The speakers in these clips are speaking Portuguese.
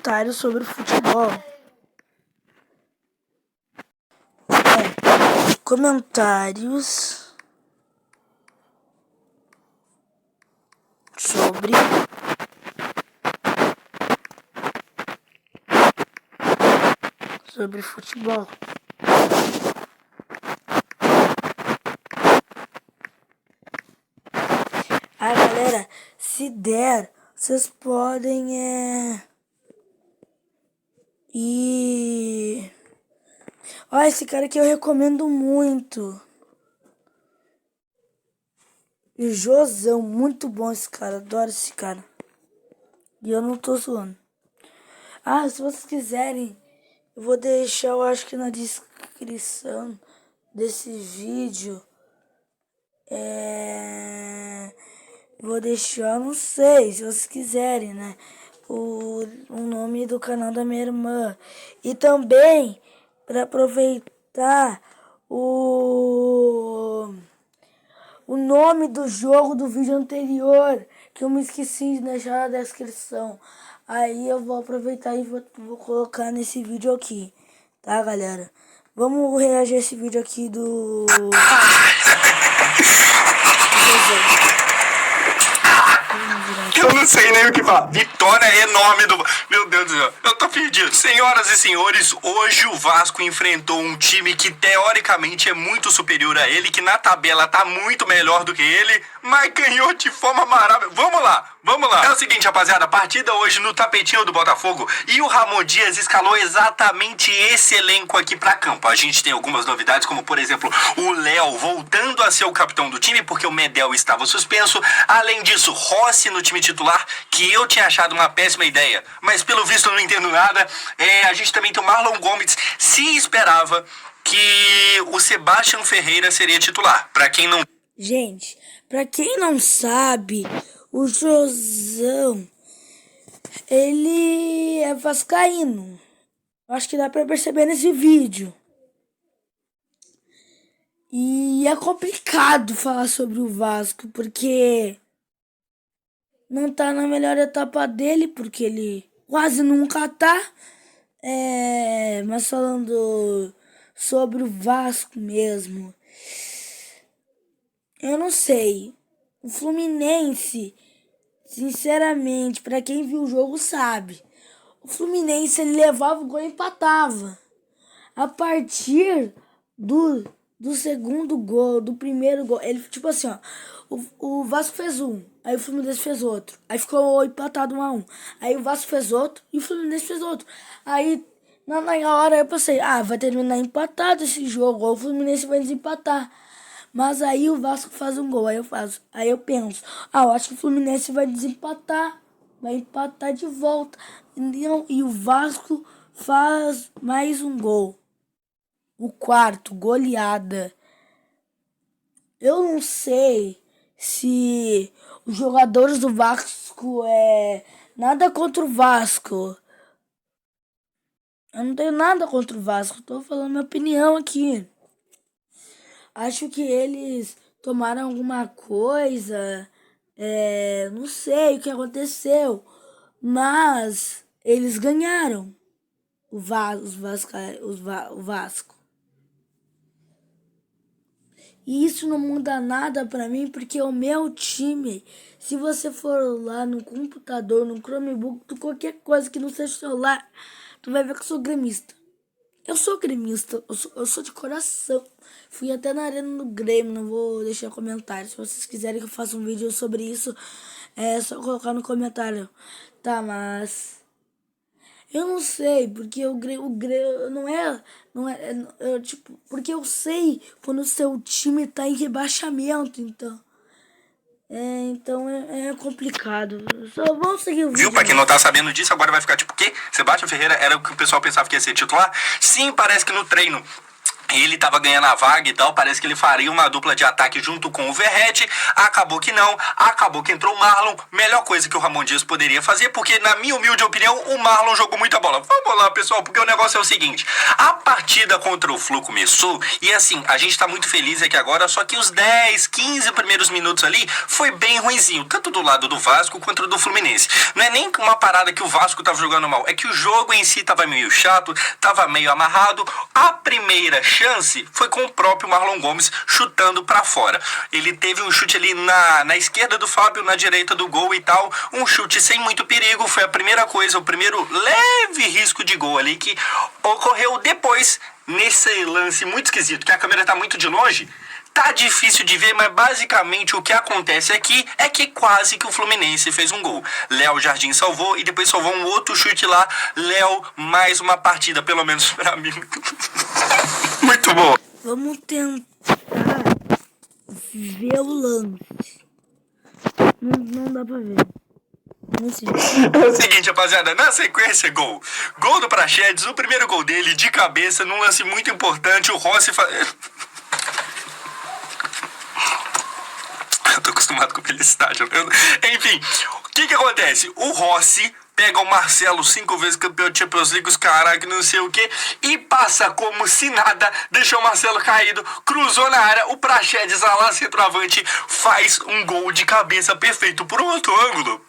comentários sobre futebol. Comentários sobre futebol. Galera, se der, vocês podem e ó, esse cara aqui eu recomendo muito. Josão, muito bom esse cara, adoro esse cara. E eu não tô zoando. Se vocês quiserem, eu vou deixar, eu acho que na descrição desse vídeo. Vou deixar, não sei, se vocês quiserem, né? O nome do canal da minha irmã. E também, para aproveitar, o nome do jogo do vídeo anterior, que eu me esqueci de deixar na descrição. Aí eu vou aproveitar e vou colocar nesse vídeo aqui, tá, galera? Vamos reagir a esse vídeo aqui do... Eu não sei nem o que falar. Vitória enorme do... Meu Deus do céu, eu tô perdido. Senhoras e senhores, hoje o Vasco enfrentou um time que teoricamente é muito superior a ele, que na tabela tá muito melhor do que ele, mas ganhou de forma maravilhosa. Vamos lá. É o seguinte, rapaziada, a partida hoje no tapetinho do Botafogo, e o Ramon Dias escalou exatamente esse elenco aqui pra campo. A gente tem algumas novidades, como por exemplo, o Léo voltando a ser o capitão do time, porque o Medel estava suspenso. Além disso, Rossi no time titular, que eu tinha achado uma péssima ideia, mas pelo visto eu não entendo nada. A gente também tem o Marlon Gomes. Se esperava que o Sebastião Ferreira seria titular. Gente, pra quem não sabe, o Josão, ele é vascaíno. Acho que dá pra perceber nesse vídeo. E é complicado falar sobre o Vasco, porque não tá na melhor etapa dele, porque ele quase nunca tá. Mas falando sobre o Vasco mesmo, eu não sei. O Fluminense, sinceramente, pra quem viu o jogo sabe, o Fluminense ele levava o gol e empatava. A partir do segundo gol, do primeiro gol, ele tipo assim, ó, o Vasco fez um, aí o Fluminense fez outro, aí ficou empatado 1-1, aí o Vasco fez outro e o Fluminense fez outro. Aí na hora eu pensei, vai terminar empatado esse jogo, ou o Fluminense vai desempatar. Mas aí o Vasco faz um gol, aí eu penso, eu acho que o Fluminense vai desempatar, vai empatar de volta. E o Vasco faz mais um gol. O quarto, goleada. Eu não sei se os jogadores do Vasco nada contra o Vasco. Eu não tenho nada contra o Vasco, tô falando minha opinião aqui. Acho que eles tomaram alguma coisa, não sei o que aconteceu, mas eles ganharam o Vasco. E isso não muda nada pra mim, porque o meu time, se você for lá no computador, no Chromebook, qualquer coisa que não seja celular, tu vai ver que eu sou gremista. Eu sou gremista, eu sou de coração. Fui até na arena do Grêmio, não vou deixar comentário. Se vocês quiserem que eu faça um vídeo sobre isso, é só colocar no comentário. Tá, mas eu não sei, porque o Grêmio porque eu sei quando o seu time tá em rebaixamento, então. Então é complicado. Só vamos seguir o vídeo. Viu? Pra quem não tá sabendo disso, agora vai ficar tipo o quê? Sebastião Ferreira era o que o pessoal pensava que ia ser titular? Sim, parece que no treino Ele tava ganhando a vaga e tal, parece que ele faria uma dupla de ataque junto com o Verratti, acabou que não, acabou que entrou o Marlon, melhor coisa que o Ramon Dias poderia fazer, porque na minha humilde opinião, o Marlon jogou muita bola. Vamos lá, pessoal, porque o negócio é o seguinte, a partida contra o Flu começou, e assim, a gente tá muito feliz aqui agora, só que os 10, 15 primeiros minutos ali, foi bem ruinzinho, tanto do lado do Vasco quanto do Fluminense. Não é nem uma parada que o Vasco tava jogando mal, é que o jogo em si tava meio chato, tava meio amarrado, a primeira chance foi com o próprio Marlon Gomes chutando pra fora. Ele teve um chute ali na esquerda do Fábio, na direita do gol e tal. Um chute sem muito perigo. Foi a primeira coisa, o primeiro leve risco de gol ali que ocorreu depois nesse lance muito esquisito, que a câmera tá muito de longe. Tá difícil de ver, mas basicamente o que acontece aqui é que quase que o Fluminense fez um gol. Léo Jardim salvou e depois salvou um outro chute lá. Léo, mais uma partida, pelo menos pra mim. Muito bom. Vamos tentar ver o lance. Não dá pra ver. É o seguinte, rapaziada, na sequência, gol. Gol do Praxedes, o primeiro gol dele de cabeça, num lance muito importante, o Rossi Eu tô acostumado com felicidade. Enfim, o que acontece? O Rossi pega o Marcelo 5 vezes campeão de Champions League, os caras que não sei o que, e passa como se nada, deixou o Marcelo caído, cruzou na área, o Praxedes lá, centroavante, faz um gol de cabeça perfeito por um outro ângulo.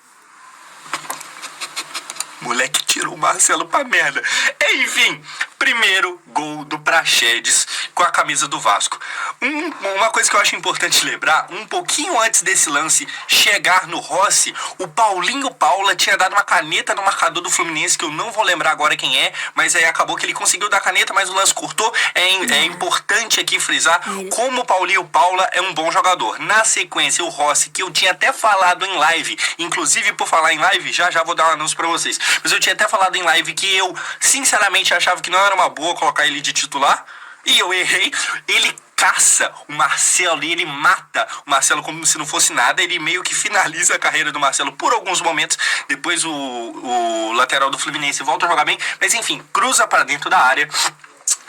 Moleque tirou o Marcelo pra merda. Enfim, primeiro gol do Praxedes com a camisa do Vasco. Uma coisa que eu acho importante lembrar, um pouquinho antes desse lance chegar no Rossi, o Paulinho Paula tinha dado uma caneta no marcador do Fluminense, que eu não vou lembrar agora quem é, mas aí acabou que ele conseguiu dar caneta, mas o lance cortou. É importante aqui frisar como o Paulinho Paula é um bom jogador. Na sequência, o Rossi, que eu tinha até falado em live, inclusive por falar em live, já vou dar um anúncio pra vocês, mas eu tinha até falado em live que eu, sinceramente, achava que não era uma boa colocar ele de titular, e eu errei. Ele caça o Marcelo e ele mata o Marcelo como se não fosse nada. Ele meio que finaliza a carreira do Marcelo por alguns momentos. Depois o lateral do Fluminense volta a jogar bem, mas enfim, cruza para dentro da área.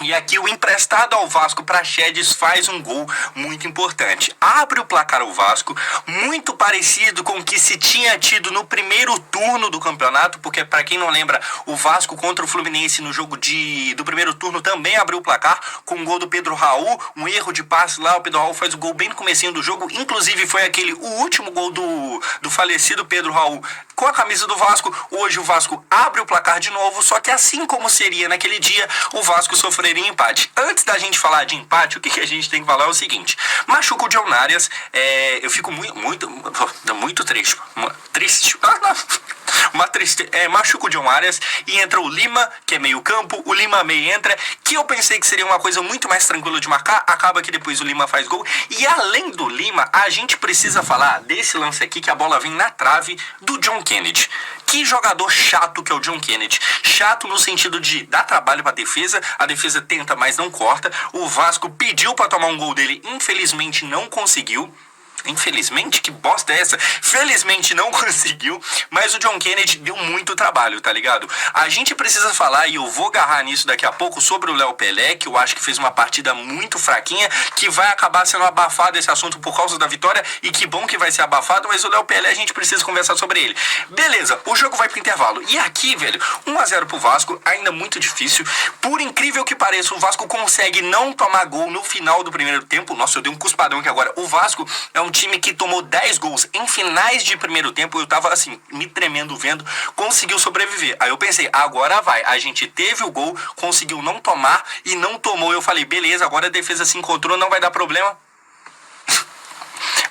E aqui o emprestado ao Vasco, Praxedes, faz um gol muito importante. Abre o placar ao Vasco, muito parecido com o que se tinha tido no primeiro turno do campeonato, porque para quem não lembra, o Vasco contra o Fluminense no jogo do primeiro turno também abriu o placar com um gol do Pedro Raul, um erro de passe lá, o Pedro Raul faz o gol bem no comecinho do jogo, inclusive foi o último gol do falecido Pedro Raul com a camisa do Vasco. Hoje o Vasco abre o placar de novo, só que assim como seria naquele dia, o Vasco sofreria empate. Antes da gente falar de empate, o que a gente tem que falar é o seguinte: machuca o John Arias, eu fico muito triste. Machuca o John Arias e entra o Lima, que é meio campo, o Lima meio entra, que eu pensei que seria uma coisa muito mais tranquila de marcar, acaba que depois o Lima faz gol. E além do Lima, a gente precisa falar desse lance aqui, que a bola vem na trave do John Kennedy. Que jogador chato que é o John Kennedy. Chato no sentido de dar trabalho pra defesa, a defesa tenta, mas não corta. O Vasco pediu pra tomar um gol dele, infelizmente não conseguiu. Infelizmente? Que bosta é essa? Felizmente não conseguiu, mas o John Kennedy deu muito trabalho, tá ligado? A gente precisa falar, e eu vou agarrar nisso daqui a pouco, sobre o Léo Pelé, que eu acho que fez uma partida muito fraquinha, que vai acabar sendo abafado esse assunto por causa da vitória, e que bom que vai ser abafado, mas o Léo Pelé a gente precisa conversar sobre ele. Beleza, o jogo vai pro intervalo, e aqui, velho, 1-0 pro Vasco, ainda muito difícil. Por incrível que pareça, o Vasco consegue não tomar gol no final do primeiro tempo. Nossa, eu dei um cuspadão aqui agora. O Vasco é um time que tomou 10 gols em finais de primeiro tempo. Eu tava assim, me tremendo vendo, conseguiu sobreviver. Aí eu pensei, agora vai. A gente teve o gol, conseguiu não tomar e não tomou. Eu falei, beleza, agora a defesa se encontrou, não vai dar problema.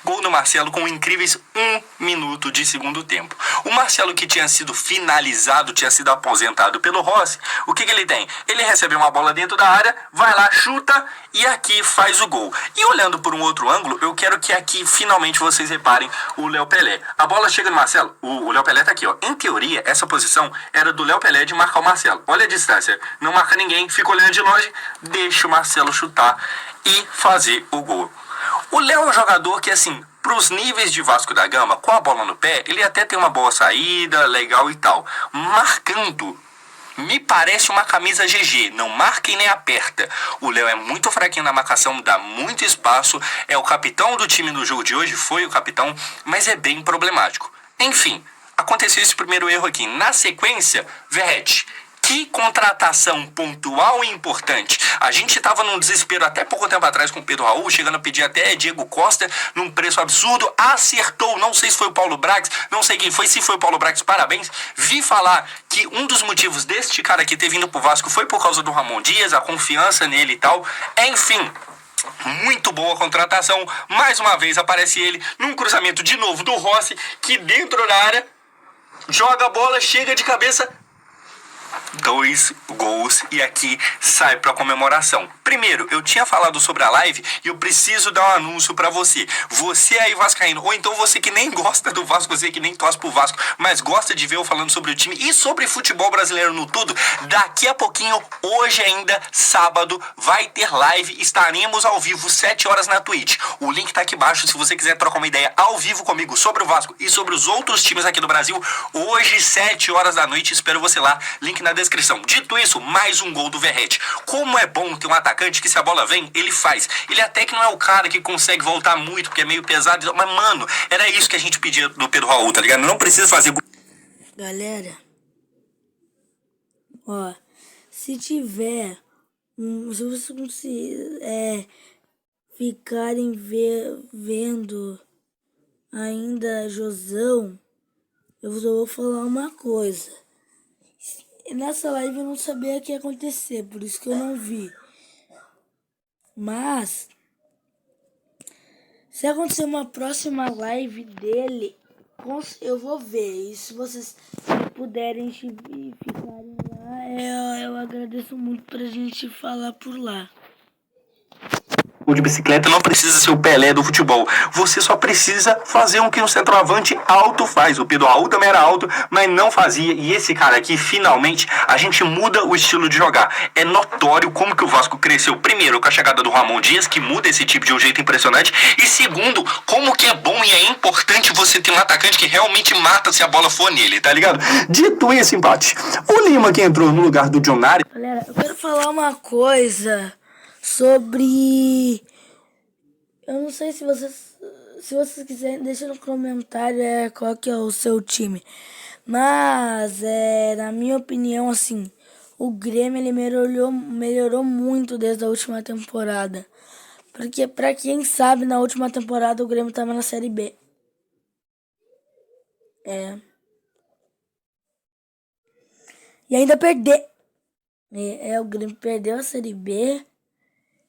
Gol do Marcelo com incríveis 1 minuto de segundo tempo. O Marcelo, que tinha sido finalizado, tinha sido aposentado pelo Rossi, o que ele tem? Ele recebe uma bola dentro da área, vai lá, chuta e aqui faz o gol. E olhando por um outro ângulo, eu quero que aqui finalmente vocês reparem o Léo Pelé. A bola chega no Marcelo, o Léo Pelé tá aqui, ó. Em teoria, essa posição era do Léo Pelé de marcar o Marcelo. Olha a distância, não marca ninguém, fica olhando de longe, deixa o Marcelo chutar e fazer o gol. O Léo é um jogador que, assim, pros níveis de Vasco da Gama, com a bola no pé, ele até tem uma boa saída, legal e tal. Marcando, Me parece uma camisa GG, não marca e nem aperta. O Léo é muito fraquinho na marcação, dá muito espaço, é o capitão do time no jogo de hoje, foi o capitão, mas é bem problemático. Enfim, aconteceu esse primeiro erro aqui. Na sequência, Verratti, que contratação pontual e importante. A gente estava num desespero até pouco tempo atrás com o Pedro Raul, chegando a pedir até Diego Costa num preço absurdo. Acertou, não sei se foi o Paulo Brax, não sei quem foi, se foi o Paulo Brax, parabéns. Vi falar que um dos motivos deste cara aqui ter vindo pro Vasco foi por causa do Ramon Dias, a confiança nele e tal. Enfim, muito boa contratação. Mais uma vez aparece ele num cruzamento de novo do Rossi, que dentro da área joga a bola, chega de cabeça. 2 gols e aqui sai pra comemoração. Primeiro, eu tinha falado sobre a live e eu preciso dar um anúncio pra você. Você aí vascaíno, ou então você que nem gosta do Vasco, você que nem torce pro Vasco, mas gosta de ver eu falando sobre o time e sobre futebol brasileiro no todo, daqui a pouquinho, hoje ainda, sábado, vai ter live, estaremos ao vivo 7 horas na Twitch. O link tá aqui embaixo se você quiser trocar uma ideia ao vivo comigo sobre o Vasco e sobre os outros times aqui do Brasil. Hoje, 7 horas da noite, espero você lá, link na descrição. Dito isso, mais um gol do Verratti. Como é bom ter um atacante que se a bola vem, ele faz. Ele até que não é o cara que consegue voltar muito, porque é meio pesado, mas mano, era isso que a gente pedia do Pedro Raul, tá ligado? Não precisa fazer... Galera, ó, se tiver, se vocês ficarem vendo ainda Josão, eu só vou falar uma coisa. Nessa live eu não sabia o que ia acontecer, por isso que eu não vi. Mas, se acontecer uma próxima live dele, eu vou ver. E se vocês puderem ficarem lá, eu agradeço muito pra gente falar por lá. De bicicleta não precisa ser o Pelé do futebol. Você só precisa fazer o que um centroavante alto faz. O Pedro Raul também era alto, mas não fazia. E esse cara aqui, finalmente, a gente muda o estilo de jogar. É notório como que o Vasco cresceu. Primeiro, com a chegada do Ramon Dias, que muda esse time de um jeito impressionante. E segundo, como que é bom e é importante você ter um atacante que realmente mata se a bola for nele, tá ligado? Dito esse empate, o Lima que entrou no lugar do Dionari... Galera, eu quero falar uma coisa sobre... Eu não sei se vocês quiserem, deixa no comentário qual que é o seu time. Mas, na minha opinião, assim, o Grêmio ele melhorou muito desde a última temporada. Porque, pra quem sabe, na última temporada o Grêmio tava na Série B. E ainda perder. O Grêmio perdeu a Série B.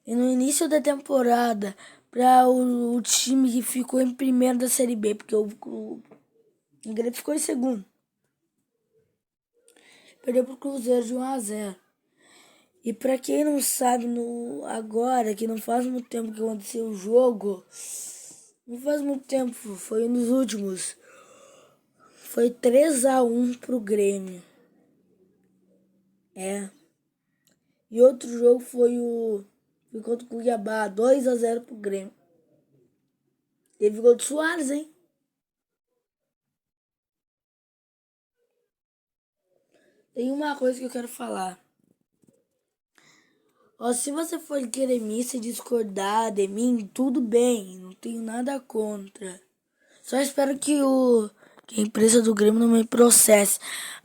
E no início da temporada, para o time que ficou em primeiro da Série B, porque o Grêmio ficou em segundo. Perdeu pro Cruzeiro de 1-0. E para quem não sabe, agora, que não faz muito tempo que aconteceu o jogo, não faz muito tempo, foi um dos últimos, foi 3-1 pro Grêmio. E outro jogo foi contra o Cuiabá, 2-0 pro Grêmio. Teve gol do Soares, hein? Tem uma coisa que eu quero falar. Ó, se você for gremista e discordar de mim, tudo bem. Não tenho nada contra. Só espero que a empresa do Grêmio não me processe.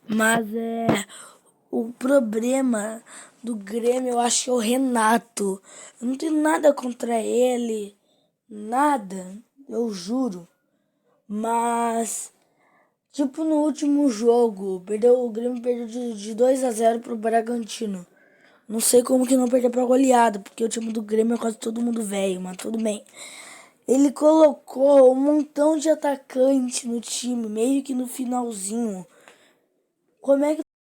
Mas o problema do Grêmio, eu acho que é o Renato. Eu não tenho nada contra ele. Nada. Eu juro. Mas, tipo, no último jogo, o Grêmio perdeu de 2-0 pro Bragantino. Não sei como que não perdeu pra goleada, porque o time do Grêmio é quase todo mundo velho, mas tudo bem. Ele colocou um montão de atacante no time, meio que no finalzinho. Como é que